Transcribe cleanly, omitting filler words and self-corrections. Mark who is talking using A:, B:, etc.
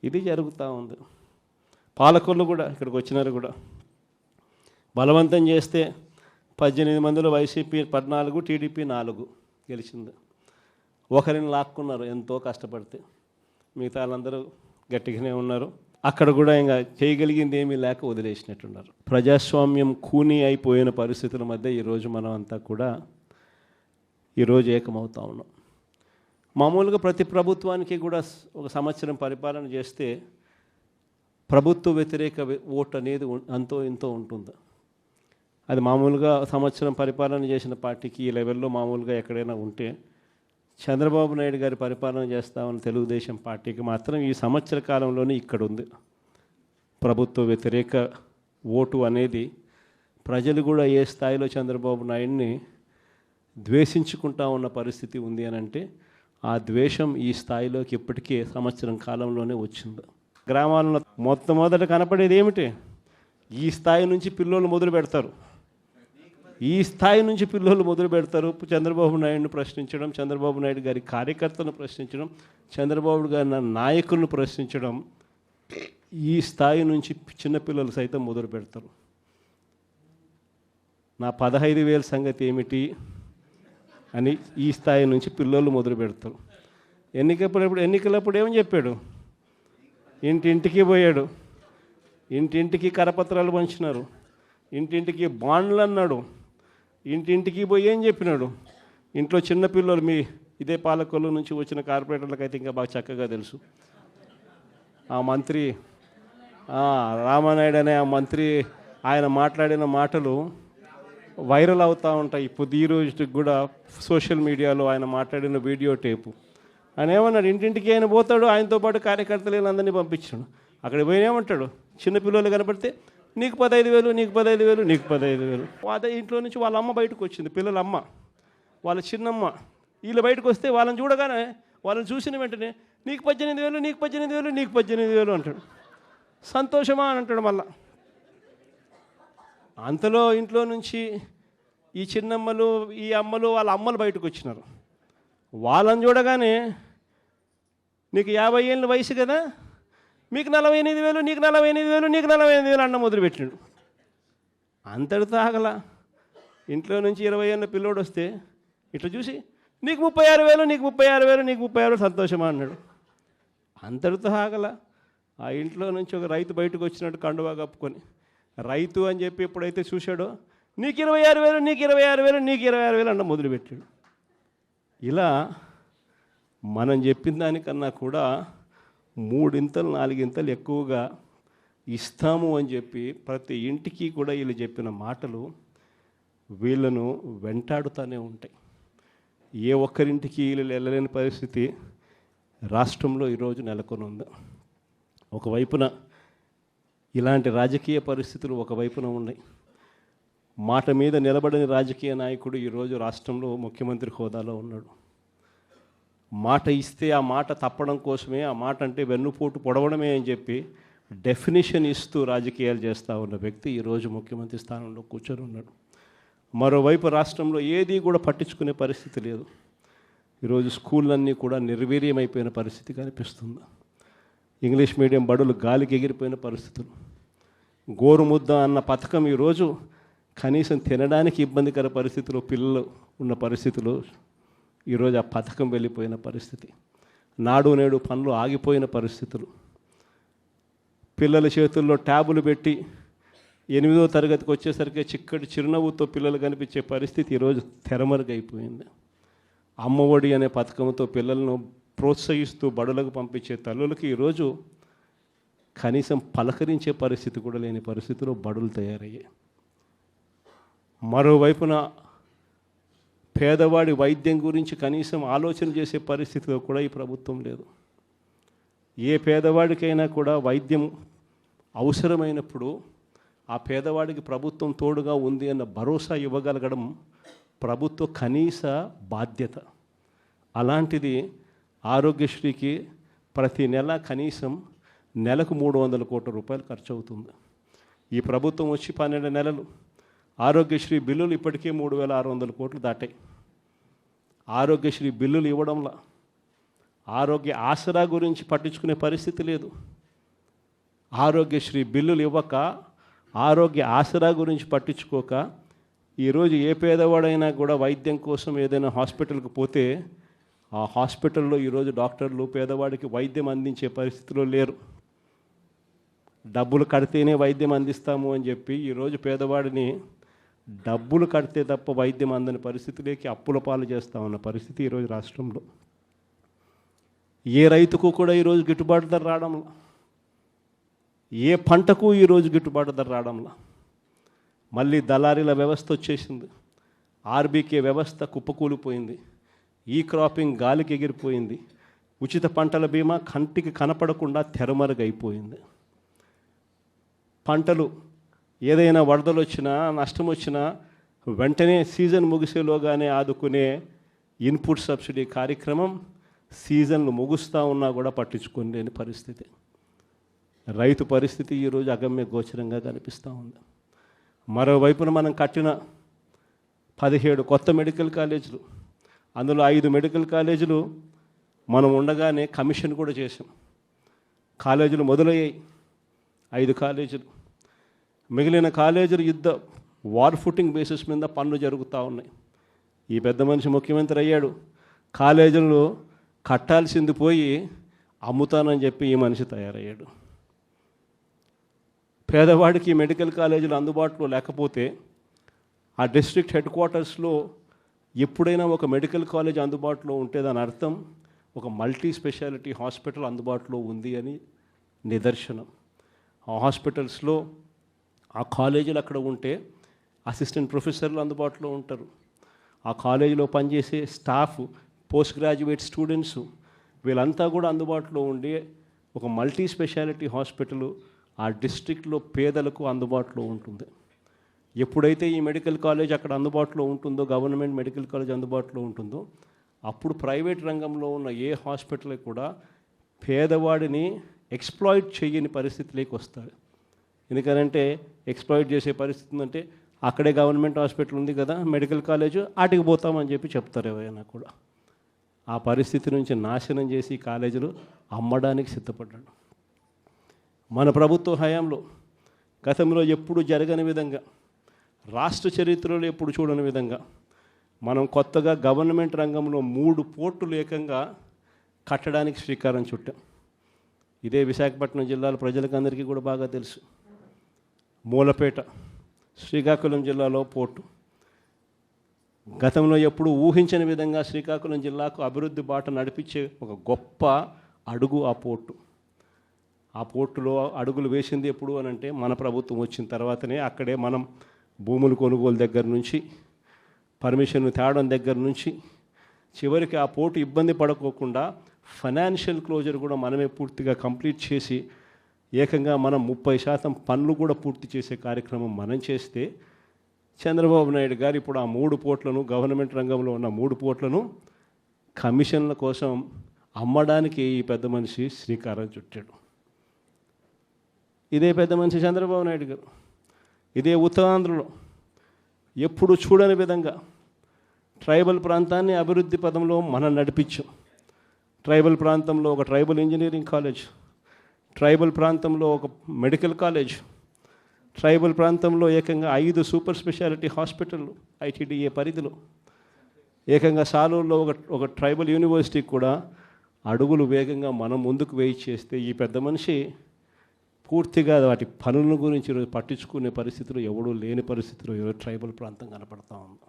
A: ఇది జరుగుతూ ఉంది. పాలకులు కూడా ఇక్కడికి వచ్చినారు కూడా బలవంతం చేస్తే 18 మందిలో వైసీపీ 14, టీడీపీ 4 గెలిచింది. ఒకరిని లాక్కున్నారు ఎంతో కష్టపడితే, మిగతా వాళ్ళందరూ గట్టిగానే ఉన్నారు. అక్కడ కూడా ఇంకా చేయగలిగింది ఏమీ లేక వదిలేసినట్టున్నారు. ప్రజాస్వామ్యం కూని అయిపోయిన పరిస్థితుల మధ్య ఈరోజు మనం అంతా కూడా ఈరోజు ఏకమవుతా ఉన్నాం. మామూలుగా ప్రతి ప్రభుత్వానికి కూడా ఒక సంవత్సరం పరిపాలన చేస్తే ప్రభుత్వ వ్యతిరేక ఓటు అనేది అంతో ఇంతో ఉంటుంది. అది మామూలుగా సంవత్సరం పరిపాలన చేసిన పార్టీకి ఈ లెవెల్లో మామూలుగా ఎక్కడైనా ఉంటే, చంద్రబాబు నాయుడు గారి పరిపాలన చేస్తామని తెలుగుదేశం పార్టీకి మాత్రం ఈ సంవత్సర కాలంలోనే ఇక్కడ ఉంది. ప్రభుత్వ వ్యతిరేక ఓటు అనేది ప్రజలు కూడా ఏ స్థాయిలో చంద్రబాబు నాయుడిని ద్వేషించుకుంటా ఉన్న పరిస్థితి ఉంది అని అంటే, ఆ ద్వేషం ఈ స్థాయిలోకి ఇప్పటికే సంవత్సరం కాలంలోనే వచ్చింది. గ్రామాలలో మొట్టమొదట కనపడేది ఏమిటి? ఈ స్థాయి నుంచి పిల్లోళ్ళు మొదలు పెడతారు. చంద్రబాబు నాయుడును ప్రశ్నించడం, చంద్రబాబు నాయుడు గారి కార్యకర్తలను ప్రశ్నించడం, చంద్రబాబు గారి నాయకులను ప్రశ్నించడం, ఈ స్థాయి నుంచి చిన్నపిల్లలు సైతం మొదలు పెడతారు. నా 15,000 సంగతి ఏమిటి అని ఈ స్థాయి నుంచి పిల్లలు మొదలు పెడతారు. ఎన్నికలప్పుడు ఏమని చెప్పాడు? ఇంటింటికి పోయాడు, ఇంటింటికి కరపత్రాలు పంచినారు, ఇంటింటికి బాండ్లు అన్నాడు, ఇంటింటికి పోయి ఏం చెప్పినాడు? ఇంట్లో చిన్నపిల్లలు, మీ ఇదే పాలకొల్లు నుంచి వచ్చిన కార్పొరేటర్లకు అయితే ఇంకా బాగా చక్కగా తెలుసు. ఆ మంత్రి రామానాయుడు అనే ఆ మంత్రి, ఆయన మాట్లాడిన మాటలు వైరల్ అవుతూ ఉంటాయి. ఇప్పుడు ఈ రోజుకి కూడా సోషల్ మీడియాలో ఆయన మాట్లాడిన వీడియో టేపు. ఆయన ఏమన్నాడు? ఇంటింటికి ఆయన పోతాడు, ఆయనతో పాటు కార్యకర్తలు అందరినీ పంపించాడు. అక్కడ పోయినేమంటాడు? చిన్నపిల్లలు కనపడితే నీకు 15,000, నీకు 15,000, నీకు 15,000. అదే ఇంట్లో నుంచి వాళ్ళ అమ్మ బయటకు వచ్చింది, పిల్లల అమ్మ, వాళ్ళ చిన్నమ్మ. వీళ్ళు బయటకు వస్తే వాళ్ళని చూడగానే, వాళ్ళని చూసిన వెంటనే నీకు 18,000, నీకు 18,000, నీకు 18,000 అంటాడు. సంతోషమా అని అంటాడు. మళ్ళా అంతలో ఇంట్లో నుంచి ఈ చిన్నమ్మలు, ఈ అమ్మలు, వాళ్ళ అమ్మలు బయటకు వచ్చినారు. వాళ్ళని చూడగానే నీకు 50 ఏళ్ళ వయసు కదా, మీకు 48,000, నీకు 48,000, నీకు 48,000 అన్న మొదలుపెట్టినాడు. అంతటితో ఆగల. ఇంట్లో నుంచి 20 ఏళ్ళ పిల్లోడు వస్తే ఇట్లా చూసి నీకు 36,000, నీకు 36,000, నీకు 36,000 సంతోషమా అన్నాడు. అంతటితో ఆగల. ఆ ఇంట్లో నుంచి ఒక రైతు బయటకు వచ్చినట్టు కండువా కప్పుకొని, రైతు అని చెప్పి ఎప్పుడైతే చూశాడో నీకు 26,000, నీకు 26,000, నీకు 26,000 అన్న మొదలుపెట్టాడు. ఇలా మనం చెప్పిన దానికన్నా కూడా 3 ఇంతలు 4 ఇంతలు ఎక్కువగా ఇస్తాము అని చెప్పి ప్రతి ఇంటికి కూడా వీళ్ళు చెప్పిన మాటలు వీళ్ళను వెంటాడుతూనే ఉంటాయి. ఏ ఒక్కరింటికి వీళ్ళు వెళ్ళలేని పరిస్థితి రాష్ట్రంలో ఈరోజు నెలకొని ఉంది. ఒకవైపున ఇలాంటి రాజకీయ పరిస్థితులు ఒకవైపున ఉన్నాయి. మాట మీద నిలబడని రాజకీయ నాయకుడు ఈరోజు రాష్ట్రంలో ముఖ్యమంత్రి హోదాలో ఉన్నాడు. మాట ఇస్తే ఆ మాట తప్పడం కోసమే, ఆ మాట అంటే వెన్నుపోటు పొడవడమే అని చెప్పి డెఫినేషన్ ఇస్తూ రాజకీయాలు చేస్తూ ఉన్న వ్యక్తి ఈరోజు ముఖ్యమంత్రి స్థానంలో కూర్చొని ఉన్నాడు. మరోవైపు రాష్ట్రంలో ఏది కూడా పట్టించుకునే పరిస్థితి లేదు. ఈరోజు స్కూళ్ళన్నీ కూడా నిర్వీర్యమైపోయిన పరిస్థితి కనిపిస్తుంది. ఇంగ్లీష్ మీడియం బడులు గాలికి ఎగిరిపోయిన పరిస్థితులు. గోరుముద్ద అన్న పథకం ఈరోజు కనీసం తినడానికి ఇబ్బందికర పరిస్థితుల్లో పిల్లలు ఉన్న పరిస్థితులు ఈరోజు ఆ పథకం వెళ్ళిపోయిన పరిస్థితి. నాడు నేడు పనులు ఆగిపోయిన పరిస్థితులు. పిల్లల చేతుల్లో ట్యాబులు పెట్టి 8వ తరగతికి వచ్చేసరికి చిక్కటి చిరునవ్వుతో పిల్లలు కనిపించే పరిస్థితి ఈరోజు తెరమరుగైపోయింది. అమ్మఒడి అనే పథకంతో పిల్లలను ప్రోత్సహిస్తూ బడులకు పంపించే తల్లులకి ఈరోజు కనీసం పలకరించే పరిస్థితి కూడా లేని పరిస్థితిలో బడులు తయారయ్యాయి. మరోవైపున పేదవాడి వైద్యం గురించి కనీసం ఆలోచన చేసే పరిస్థితిలో కూడా ఈ ప్రభుత్వం లేదు. ఏ పేదవాడికైనా కూడా వైద్యం అవసరమైనప్పుడు ఆ పేదవాడికి ప్రభుత్వం తోడుగా ఉంది అన్న భరోసా ఇవ్వగలగడం ప్రభుత్వ కనీస బాధ్యత. అలాంటిది ఆరోగ్యశ్రీకి ప్రతి నెల కనీసం నెలకు 300 కోట్ల రూపాయలు ఖర్చు అవుతుంది. ఈ ప్రభుత్వం వచ్చి 12 నెలలు. ఆరోగ్యశ్రీ బిల్లులు ఇప్పటికే 3,600 కోట్లు దాటాయి. ఆరోగ్యశ్రీ బిల్లులు ఇవ్వడంలో, ఆరోగ్య ఆసరా గురించి పట్టించుకునే పరిస్థితి లేదు. ఆరోగ్యశ్రీ బిల్లులు ఇవ్వక, ఆరోగ్య ఆసరా గురించి పట్టించుకోక, ఈరోజు ఏ పేదవాడైనా కూడా వైద్యం కోసం ఏదైనా హాస్పిటల్కి పోతే ఆ హాస్పిటల్లో ఈరోజు డాక్టర్లు పేదవాడికి వైద్యం అందించే పరిస్థితిలో లేరు. డబ్బులు కడితేనే వైద్యం అందిస్తాము అని చెప్పి ఈరోజు పేదవాడిని డబ్బులు కడితే తప్ప వైద్యం అందని పరిస్థితిలోకి అప్పుల పాలు చేస్తూ ఉన్న పరిస్థితి ఈరోజు రాష్ట్రంలో. ఏ రైతుకు కూడా ఈరోజు గిట్టుబాటు ధర రావడంలా, ఏ పంటకు ఈరోజు గిట్టుబాటు ధర రావడంలా. మళ్ళీ దళారీల వ్యవస్థ వచ్చేసింది. ఆర్బీకే వ్యవస్థ కుప్పకూలిపోయింది. ఈ క్రాపింగ్ గాలికి ఎగిరిపోయింది. ఉచిత పంటల బీమా కంటికి కనపడకుండా తెరమరుగైపోయింది. పంటలు ఏదైనా వరదలు వచ్చినా, నష్టం వచ్చినా వెంటనే సీజన్ ముగిసేలోగానే ఆదుకునే ఇన్పుట్ సబ్సిడీ కార్యక్రమం సీజన్లు ముగుస్తూ ఉన్నా కూడా పట్టించుకోలేని పరిస్థితి. రైతు పరిస్థితి ఈరోజు అగమ్య గోచరంగా కనిపిస్తూ ఉంది. మరోవైపున మనం కట్టిన 17 కొత్త మెడికల్ కాలేజీలు, అందులో 5 మెడికల్ కాలేజీలు మనం ఉండగానే కమిషన్ కూడా చేసాం. కాలేజీలు మొదలయ్యాయి 5 కాలేజీలు. మిగిలిన కాలేజీలు యుద్ధ వార్ ఫుటింగ్ బేసిస్ మీద పనులు జరుగుతూ ఉన్నాయి. ఈ పెద్ద మనిషి ముఖ్యమంత్రి అయ్యాడు. కాలేజీలు కట్టాల్సింది పోయి అమ్ముతానని చెప్పి ఈ మనిషి తయారయ్యాడు. పేదవాడికి మెడికల్ కాలేజీలు అందుబాటులో లేకపోతే ఆ డిస్ట్రిక్ట్ హెడ్ క్వార్టర్స్లో ఎప్పుడైనా ఒక మెడికల్ కాలేజ్ అందుబాటులో ఉంటే దాని అర్థం ఒక మల్టీ స్పెషాలిటీ హాస్పిటల్ అందుబాటులో ఉంది అని నిదర్శనం. ఆ హాస్పిటల్స్లో ఆ కాలేజీలు అక్కడ ఉంటే అసిస్టెంట్ ప్రొఫెసర్లు అందుబాటులో ఉంటారు. ఆ కాలేజీలో పనిచేసే స్టాఫ్, పోస్ట్ గ్రాడ్యుయేట్ స్టూడెంట్స్, వీళ్ళంతా కూడా అందుబాటులో ఉండి ఒక మల్టీ స్పెషాలిటీ హాస్పిటల్ ఆ డిస్ట్రిక్ట్లో పేదలకు అందుబాటులో ఉంటుంది. ఎప్పుడైతే ఈ మెడికల్ కాలేజ్ అక్కడ అందుబాటులో ఉంటుందో, గవర్నమెంట్ మెడికల్ కాలేజ్ అందుబాటులో ఉంటుందో, అప్పుడు ప్రైవేట్ రంగంలో ఉన్న ఏ హాస్పిటల్ కూడా పేదవాడిని ఎక్స్ప్లాయిట్ చేయని పరిస్థితిలోకి వస్తాయి. ఎందుకనంటే ఎక్స్ప్లాయిట్ చేసే పరిస్థితి అంటే అక్కడే గవర్నమెంట్ హాస్పిటల్ ఉంది కదా, మెడికల్ కాలేజ్, ఆటికి పోతామని చెప్పి చెప్తారు ఎవరైనా కూడా. ఆ పరిస్థితి నుంచి నాశనం చేసి కాలేజీలు అమ్మడానికి సిద్ధపడ్డాడు. మన ప్రభుత్వ హయాంలో గతంలో ఎప్పుడు జరగని విధంగా, రాష్ట్ర చరిత్రలో ఎప్పుడు చూడని విధంగా మనం కొత్తగా గవర్నమెంట్ రంగంలో 3 పోర్టులు ఏకంగా కట్టడానికి శ్రీకారం చుట్టాం. ఇదే విశాఖపట్నం జిల్లాలో ప్రజలకు అందరికీ కూడా బాగా తెలుసు. మూలపేట, శ్రీకాకుళం జిల్లాలో పోర్టు. గతంలో ఎప్పుడు ఊహించని విధంగా శ్రీకాకుళం జిల్లాకు అభివృద్ధి బాట నడిపించే ఒక గొప్ప అడుగు ఆ పోర్టు. ఆ పోర్టులో అడుగులు వేసింది ఎప్పుడు అని అంటే మన ప్రభుత్వం వచ్చిన తర్వాతనే. అక్కడే మనం భూములు కొనుగోలు దగ్గర నుంచి, పర్మిషన్ తేవడం దగ్గర నుంచి, చివరికి ఆ పోర్టు ఇబ్బంది పడుకోకుండా ఫైనాన్షియల్ క్లోజర్ కూడా మనమే పూర్తిగా కంప్లీట్ చేసి ఏకంగా మనం 30% పనులు కూడా పూర్తి చేసే కార్యక్రమం మనం చేస్తే, చంద్రబాబు నాయుడు గారు ఇప్పుడు ఆ 3 పోర్ట్లను, గవర్నమెంట్ రంగంలో ఉన్న 3 పోర్ట్లను కమిషన్ల కోసం అమ్మడానికి ఈ పెద్ద మనిషి శ్రీకారం చుట్టాడు. ఇదే పెద్ద మనిషి చంద్రబాబు నాయుడు గారు ఇదే ఉత్తరాంధ్రలో ఎప్పుడు చూడని విధంగా ట్రైబల్ ప్రాంతాన్ని అభివృద్ధి పదంలో మనం నడిపించాం. ట్రైబల్ ప్రాంతంలో ఒక ట్రైబల్ ఇంజనీరింగ్ కాలేజ్, ట్రైబల్ ప్రాంతంలో ఒక మెడికల్ కాలేజ్, ట్రైబల్ ప్రాంతంలో ఏకంగా 5 సూపర్ స్పెషాలిటీ హాస్పిటళ్ళు ఐటీడీఏ పరిధిలో, ఏకంగా సాలూరులో ఒక ట్రైబల్ యూనివర్సిటీ కూడా అడుగులు వేగంగా మనం ముందుకు వేయి చేస్తే ఈ పెద్ద మనిషి పూర్తిగా వాటి పనుల గురించి ఈరోజు పట్టించుకునే పరిస్థితులు ఎవడూ లేని పరిస్థితులు ఈరోజు ట్రైబల్ ప్రాంతం కనపడతా ఉంది.